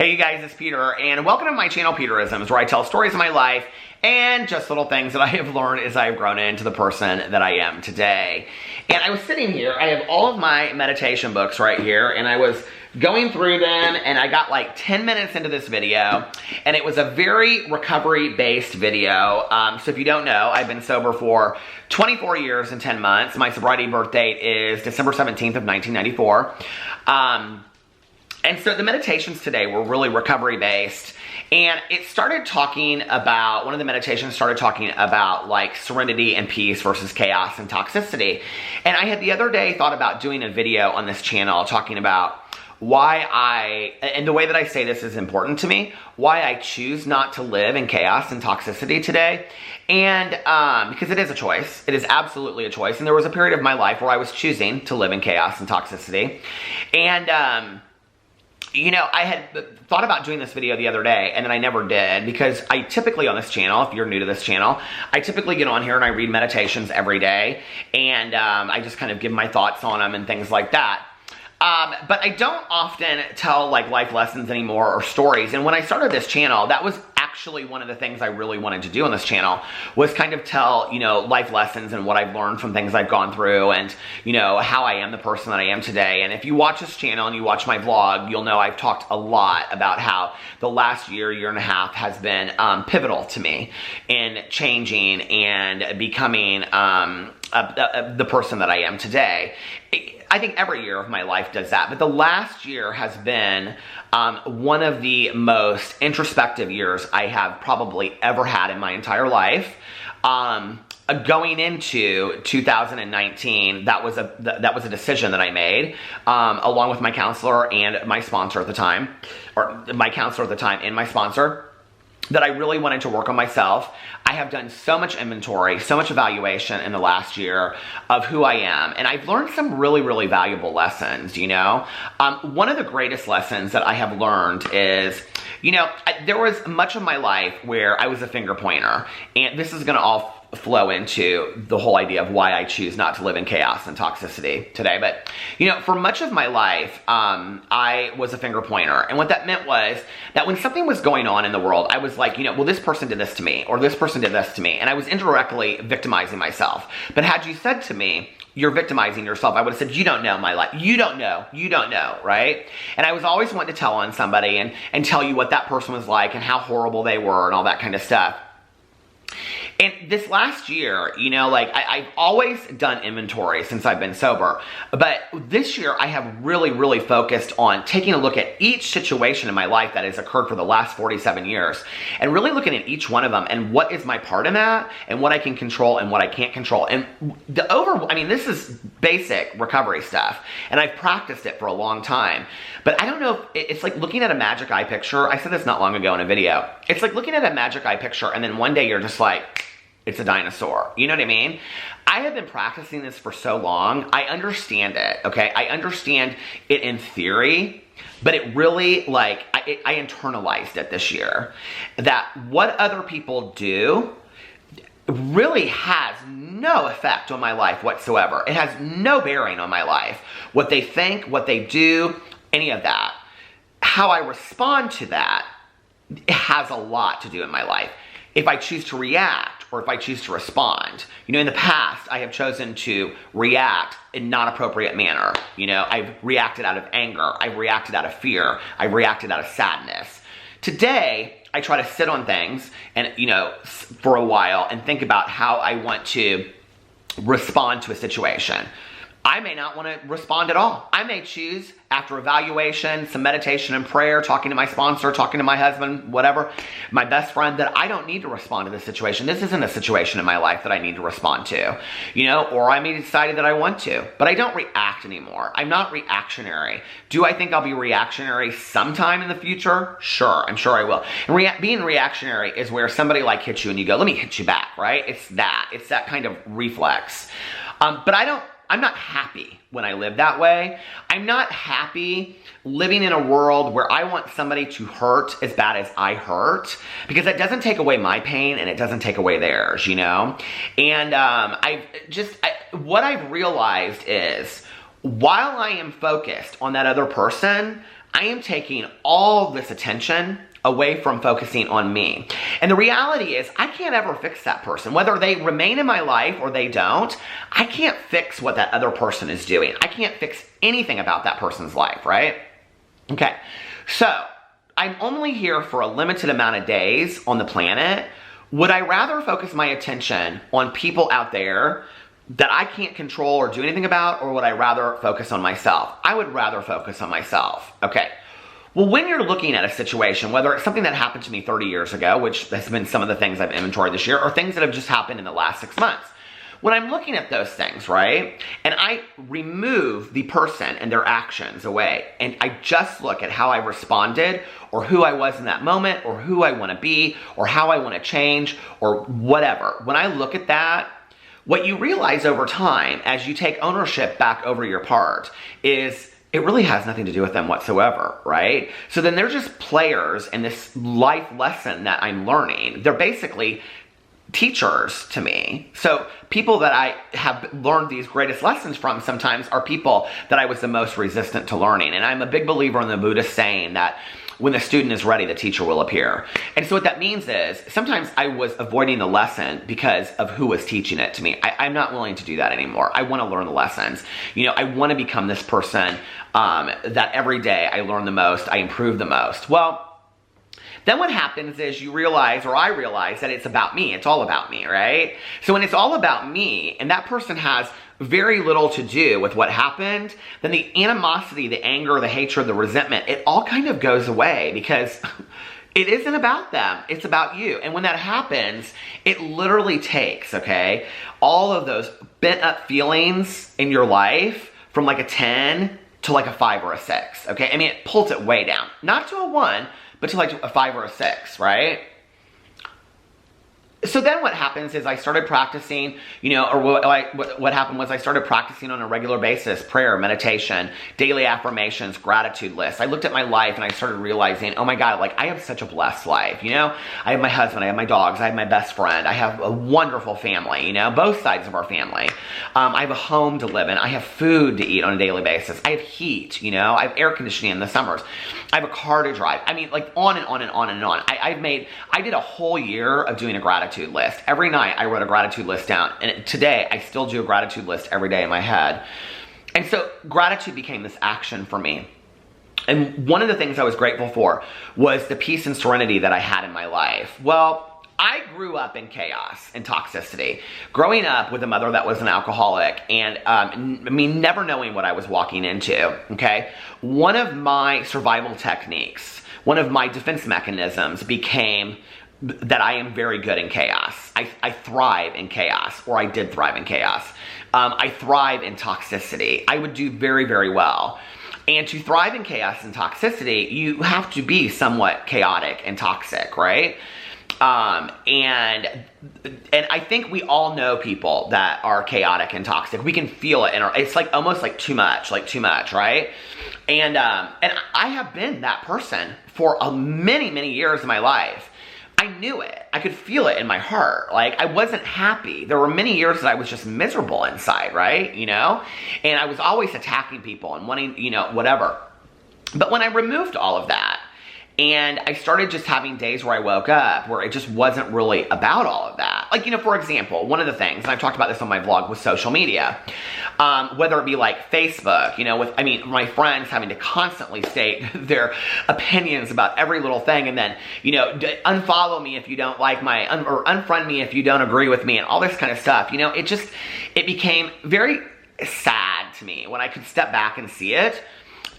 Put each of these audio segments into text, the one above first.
Hey you guys, it's Peter, and welcome to my channel, Peterisms, where I tell stories of my life and just little things that I have learned as I've grown into the person that I am today. And I was sitting here, I have all of my meditation books right here, and I was going through them, and I got like 10 minutes into this video, and it was a very recovery-based video. So if you don't know, I've been sober for 24 years and 10 months. My sobriety birth date is December 17th of 1994. And so the meditations today were really recovery-based, and it started talking about, one of the meditations started talking about like serenity and peace versus chaos and toxicity. And I had the other day thought about doing a video on this channel talking about why and the way that I say this is important to me, why I choose not to live in chaos and toxicity today. And because it is a choice, it is absolutely a choice. And there was a period of my life where I was choosing to live in chaos and toxicity. And, you know, I had thought about doing this video the other day, and then I never did, because I typically on this channel, if you're new to this channel, I typically get on here and I read meditations every day, and I just kind of give my thoughts on them and things like that. But I don't often tell like life lessons anymore or stories. And when I started this channel, that was actually one of the things I really wanted to do on this channel, was kind of tell, you know, life lessons and what I've learned from things I've gone through, and, you know, how I am the person that I am today. And if you watch this channel and you watch my vlog, you'll know I've talked a lot about how the last year and a half has been pivotal to me in changing and becoming the person that I am today. I think every year of my life does that, but the last year has been one of the most introspective years I have probably ever had in my entire life. Going into 2019, that was a decision that I made, along with my counselor and my sponsor at the time, or my counselor at the time and my sponsor, that I really wanted to work on myself. I have done so much inventory, so much evaluation in the last year of who I am, and I've learned some really, really valuable lessons, you know? One of the greatest lessons that I have learned is, you know, there was much of my life where I was a finger pointer, and this is gonna all flow into the whole idea of why I choose not to live in chaos and toxicity today. But, you know, for much of my life, I was a finger pointer. And what that meant was that when something was going on in the world, I was like, you know, well, this person did this to me, or this person did this to me. And I was indirectly victimizing myself. But had you said to me, you're victimizing yourself, I would have said, you don't know my life. You don't know, right? And I was always wanting to tell on somebody and tell you what that person was like and how horrible they were and all that kind of stuff. And this last year, you know, like I've always done inventory since I've been sober, but this year I have really, really focused on taking a look at each situation in my life that has occurred for the last 47 years, and really looking at each one of them and what is my part in that, and what I can control and what I can't control. And I mean, this is basic recovery stuff, and I've practiced it for a long time, but I don't know if it's like looking at a magic eye picture. I said this not long ago in a video. It's like looking at a magic eye picture, and then one day you're just like, it's a dinosaur. You know what I mean? I have been practicing this for so long. I understand it, okay? I understand it in theory, but it really, like, I internalized it this year. That what other people do really has no effect on my life whatsoever. It has no bearing on my life. What they think, what they do, any of that. How I respond to that, it has a lot to do in my life. If I choose to react, or if I choose to respond. You know, in the past, I have chosen to react in not appropriate manner. You know, I've reacted out of anger. I've reacted out of fear. I've reacted out of sadness. Today, I try to sit on things and, you know, for a while and think about how I want to respond to a situation. I may not want to respond at all. I may choose, after evaluation, some meditation and prayer, talking to my sponsor, talking to my husband, whatever, my best friend, that I don't need to respond to this situation. This isn't a situation in my life that I need to respond to, you know, or I may decide that I want to, but I don't react anymore. I'm not reactionary. Do I think I'll be reactionary sometime in the future? Sure, I'm sure I will. And being reactionary is where somebody like hits you and you go, let me hit you back, right? It's that kind of reflex. But I'm not happy when I live that way. I'm not happy living in a world where I want somebody to hurt as bad as I hurt, because that doesn't take away my pain and it doesn't take away theirs, you know? And what I've realized is, while I am focused on that other person, I am taking all this attention away from focusing on me. And the reality is, I can't ever fix that person. Whether they remain in my life or they don't, I can't fix what that other person is doing. I can't fix anything about that person's life, right? Okay, so I'm only here for a limited amount of days on the planet. Would I rather focus my attention on people out there that I can't control or do anything about, or would I rather focus on myself? I would rather focus on myself. Okay. Well, when you're looking at a situation, whether it's something that happened to me 30 years ago, which has been some of the things I've inventoried this year, or things that have just happened in the last 6 months, when I'm looking at those things, right, and I remove the person and their actions away, and I just look at how I responded, or who I was in that moment, or who I want to be, or how I want to change, or whatever, when I look at that, what you realize over time, as you take ownership back over your part, is it really has nothing to do with them whatsoever, right? So then they're just players in this life lesson that I'm learning. They're basically teachers to me. So people that I have learned these greatest lessons from sometimes are people that I was the most resistant to learning. And I'm a big believer in the Buddhist saying that when the student is ready, the teacher will appear. And so what that means is sometimes I was avoiding the lesson because of who was teaching it to me. I'm not willing to do that anymore. I want to learn the lessons. You know, I want to become this person that every day I learn the most, I improve the most. Well, then what happens is you realize, or I realize, that it's about me. It's all about me, right? So when it's all about me, and that person has very little to do with what happened, then the animosity, the anger, the hatred, the resentment, it all kind of goes away because it isn't about them. It's about you. And when that happens, it literally takes, okay, all of those bent up feelings in your life from like a 10 to like a 5 or a 6, okay? I mean, it pulls it way down. Not to a 1, but to like a 5 or a 6, right? So then what happens is I started practicing, you know, or what happened was I started practicing on a regular basis, prayer, meditation, daily affirmations, gratitude lists. I looked at my life and I started realizing, oh my God, like I have such a blessed life, you know? I have my husband, I have my dogs, I have my best friend, I have a wonderful family, you know, both sides of our family. I have a home to live in, I have food to eat on a daily basis, I have heat, you know, I have air conditioning in the summers, I have a car to drive. I mean, like on and on and on and on. I did a whole year of doing a gratitude list. Every night I wrote a gratitude list down, and today I still do a gratitude list every day in my head. And so gratitude became this action for me. And one of the things I was grateful for was the peace and serenity that I had in my life. Well, I grew up in chaos and toxicity. Growing up with a mother that was an alcoholic and never knowing what I was walking into, okay? One of my survival techniques, one of my defense mechanisms became that I am very good in chaos. I thrive in chaos, or I did thrive in chaos. I thrive in toxicity. I would do very, very well. And to thrive in chaos and toxicity, you have to be somewhat chaotic and toxic, right? And I think we all know people that are chaotic and toxic. We can feel it, it's like almost like too much, right? And I have been that person for many, many years of my life. I knew it. I could feel it in my heart. Like, I wasn't happy. There were many years that I was just miserable inside, right? You know? And I was always attacking people and wanting, you know, whatever. But when I removed all of that, and I started just having days where I woke up where it just wasn't really about all of that. Like, you know, for example, one of the things, and I've talked about this on my vlog, with social media. Whether it be like Facebook, you know, my friends having to constantly state their opinions about every little thing, and then, you know, unfollow me if you don't like or unfriend me if you don't agree with me, and all this kind of stuff. You know, it became very sad to me when I could step back and see it.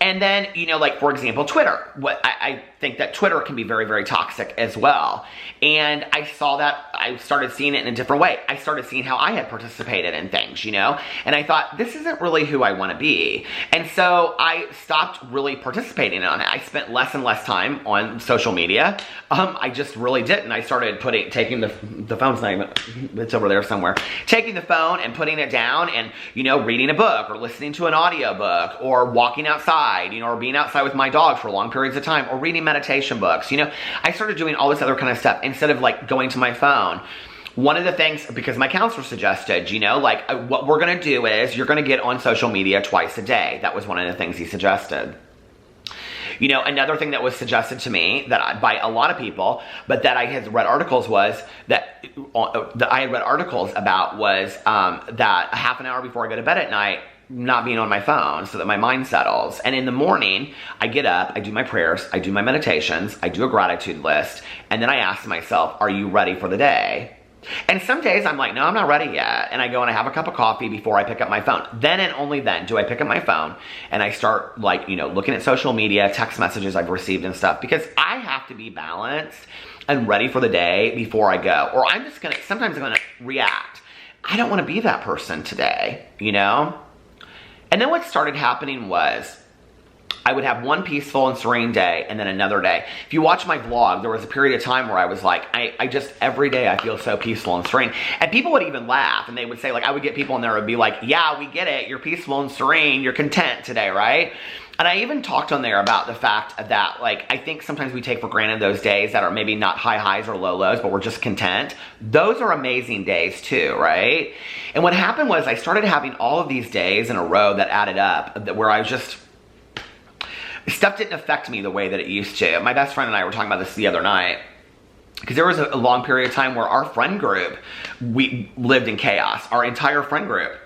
And then, you know, like, for example, Twitter. I think that Twitter can be very, very toxic as well. And I saw that, I started seeing it in a different way. I started seeing how I had participated in things, you know? And I thought, this isn't really who I want to be. And so I stopped really participating on it. I spent less and less time on social media. I just really didn't. I started taking the phone's not even, it's over there somewhere. Taking the phone and putting it down and, you know, reading a book or listening to an audiobook or walking outside, you know, or being outside with my dog for long periods of time, or reading meditation books. You know, I started doing all this other kind of stuff instead of like going to my phone. One of the things, because my counselor suggested, you know, like what we're going to do is you're going to get on social media twice a day. That was one of the things he suggested. You know, another thing that was suggested to me by a lot of people, but that I had read articles that I had read articles about was that a half an hour before I go to bed at night, not being on my phone so that my mind settles. And in the morning, I get up, I do my prayers, I do my meditations, I do a gratitude list, and then I ask myself, are you ready for the day? And some days I'm like, no, I'm not ready yet. And I go and I have a cup of coffee before I pick up my phone. Then and only then do I pick up my phone and I start like, you know, looking at social media, text messages I've received and stuff, because I have to be balanced and ready for the day before I go. Or I'm just gonna, sometimes I'm gonna react. I don't wanna be that person today, you know? And then what started happening was I would have one peaceful and serene day and then another day. If you watch my vlog, there was a period of time where I was like, I just, every day I feel so peaceful and serene. And people would even laugh and they would say, like, I would get people in there who would be like, yeah, we get it. You're peaceful and serene. You're content today, right? And I even talked on there about the fact that, like, I think sometimes we take for granted those days that are maybe not high highs or low lows, but we're just content. Those are amazing days too, right? And what happened was I started having all of these days in a row that added up, where I was just, stuff didn't affect me the way that it used to. My best friend and I were talking about this the other night, because there was a long period of time where our friend group, we lived in chaos, our entire friend group.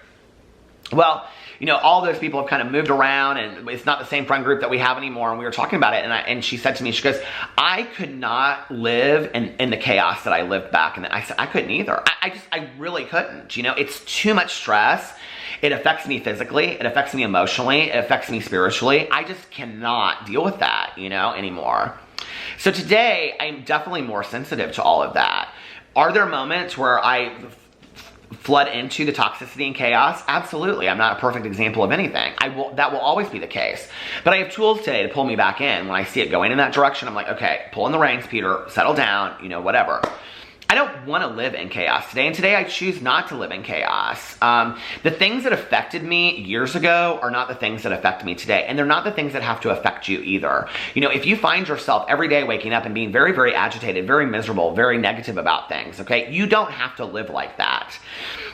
Well, you know, all those people have kind of moved around and it's not the same friend group that we have anymore. And we were talking about it and she said to me, she goes, I could not live in the chaos that I lived back. And I said, I couldn't either. I really couldn't. You know, it's too much stress. It affects me physically. It affects me emotionally. It affects me spiritually. I just cannot deal with that, you know, anymore. So today, I'm definitely more sensitive to all of that. Are there moments where I flood into the toxicity and chaos? Absolutely. I'm not a perfect example of anything. That will always be the case. But I have tools today to pull me back in. When I see it going in that direction, I'm like, okay, pull in the reins, Peter, settle down, you know, whatever. I don't want to live in chaos today, and today I choose not to live in chaos. The things that affected me years ago are not the things that affect me today, and they're not the things that have to affect you either. You know, if you find yourself every day waking up and being very, very agitated, very miserable, very negative about things, okay, you don't have to live like that.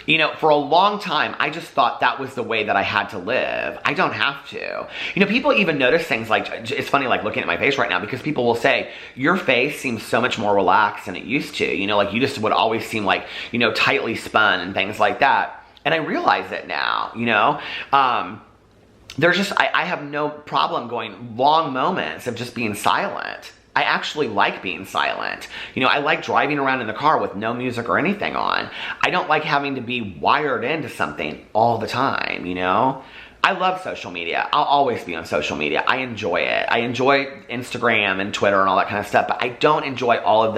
You know, for a long time, I just thought that was the way that I had to live. I don't have to. You know, people even notice things like, it's funny, like looking at my face right now, because people will say, your face seems so much more relaxed than it used to. You know, like you just would always seem like, you know, tightly spun and things like that. And I realize it now, you know. There's just, I have no problem going long moments of just being silent. I actually like being silent. You know, I like driving around in the car with no music or anything on. I don't like having to be wired into something all the time, you know? I love social media. I'll always be on social media. I enjoy it. I enjoy Instagram and Twitter and all that kind of stuff, but I don't enjoy all of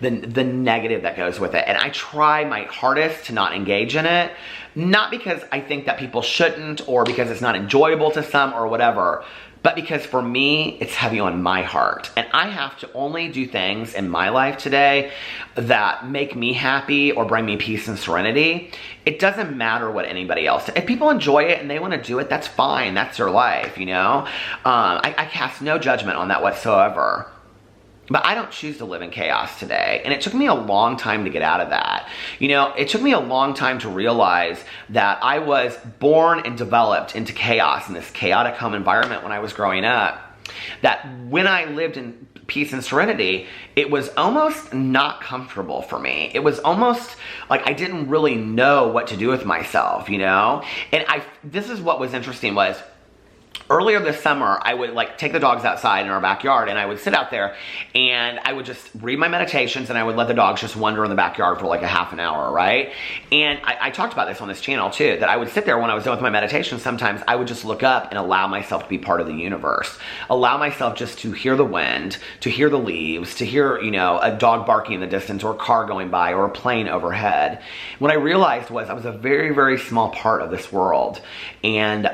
the negative that goes with it. And I try my hardest to not engage in it, not because I think that people shouldn't or because it's not enjoyable to some or whatever, but because for me, it's heavy on my heart. And I have to only do things in my life today that make me happy or bring me peace and serenity. It doesn't matter what anybody else does. If people enjoy it and they want to do it, that's fine. That's their life, you know? I cast no judgment on that whatsoever. But I don't choose to live in chaos today. And it took me a long time to get out of that. You know, it took me a long time to realize that I was born and developed into chaos in this chaotic home environment when I was growing up. That when I lived in peace and serenity, it was almost not comfortable for me. It was almost like I didn't really know what to do with myself, you know? And this is what was interesting was, earlier this summer, I would like take the dogs outside in our backyard and I would sit out there and I would just read my meditations and I would let the dogs just wander in the backyard for like a half an hour, right? And I talked about this on this channel too, that I would sit there when I was done with my meditation. Sometimes I would just look up and allow myself to be part of the universe. Allow myself just to hear the wind, to hear the leaves, to hear, you know, a dog barking in the distance or a car going by or a plane overhead. What I realized was I was a very, very small part of this world. And,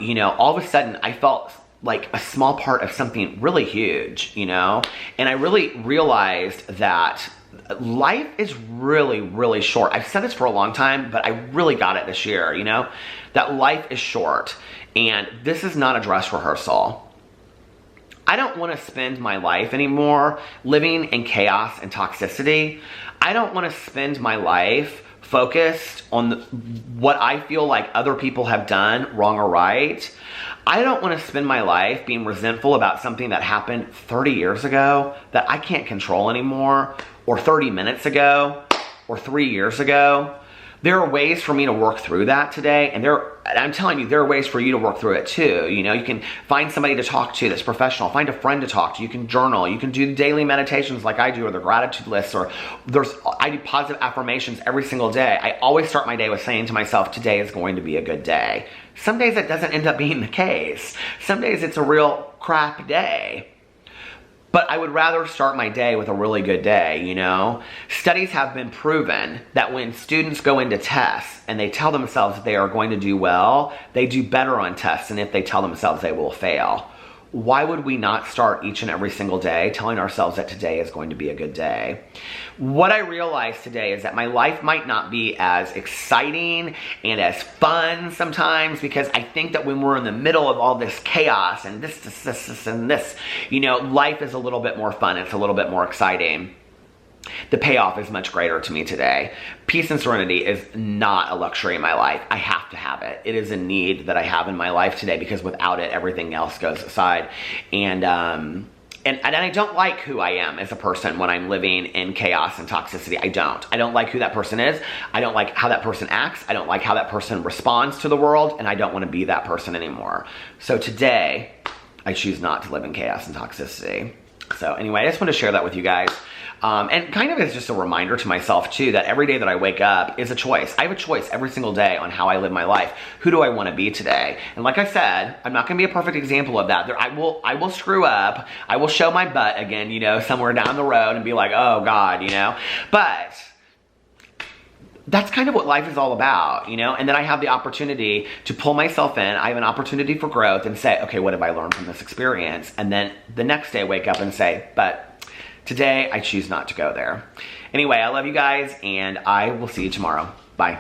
you know, all of a sudden, I felt like a small part of something really huge, you know? And I really realized that life is really, really short. I've said this for a long time, but I really got it this year, you know? That life is short, and this is not a dress rehearsal. I don't want to spend my life anymore living in chaos and toxicity. I don't want to spend my life focused on what I feel like other people have done wrong or right. I don't want to spend my life being resentful about something that happened 30 years ago that I can't control anymore, or 30 minutes ago, or 3 years ago. There are ways for me to work through that today, and I'm telling you, there are ways for you to work through it too. You know, you can find somebody to talk to that's professional, find a friend to talk to, you can journal, you can do daily meditations like I do, or the gratitude lists, or I do positive affirmations every single day. I always start my day with saying to myself, today is going to be a good day. Some days it doesn't end up being the case. Some days it's a real crap day. But I would rather start my day with a really good day, you know? Studies have been proven that when students go into tests and they tell themselves that they are going to do well, they do better on tests than if they tell themselves they will fail. Why would we not start each and every single day telling ourselves that today is going to be a good day? What I realized today is that my life might not be as exciting and as fun sometimes, because I think that when we're in the middle of all this chaos and this and this, you know, life is a little bit more fun. It's a little bit more exciting. The payoff is much greater to me today. Peace and serenity is not a luxury in my life. I have to have it. It is a need that I have in my life today, because without it, everything else goes aside. And I don't like who I am as a person when I'm living in chaos and toxicity. I don't like who that person is. I don't like how that person acts. I don't like how that person responds to the world, and I don't want to be that person anymore. So today, I choose not to live in chaos and toxicity. So anyway, I just want to share that with you guys. And kind of as just a reminder to myself too, that every day that I wake up is a choice. I have a choice every single day on how I live my life. Who do I want to be today? And like I said, I'm not going to be a perfect example of that. I will screw up. I will show my butt again, you know, somewhere down the road and be like, oh God, you know, but that's kind of what life is all about, you know? And then I have the opportunity to pull myself in. I have an opportunity for growth and say, okay, what have I learned from this experience? And then the next day wake up and say, but today I choose not to go there. Anyway, I love you guys, and I will see you tomorrow. Bye.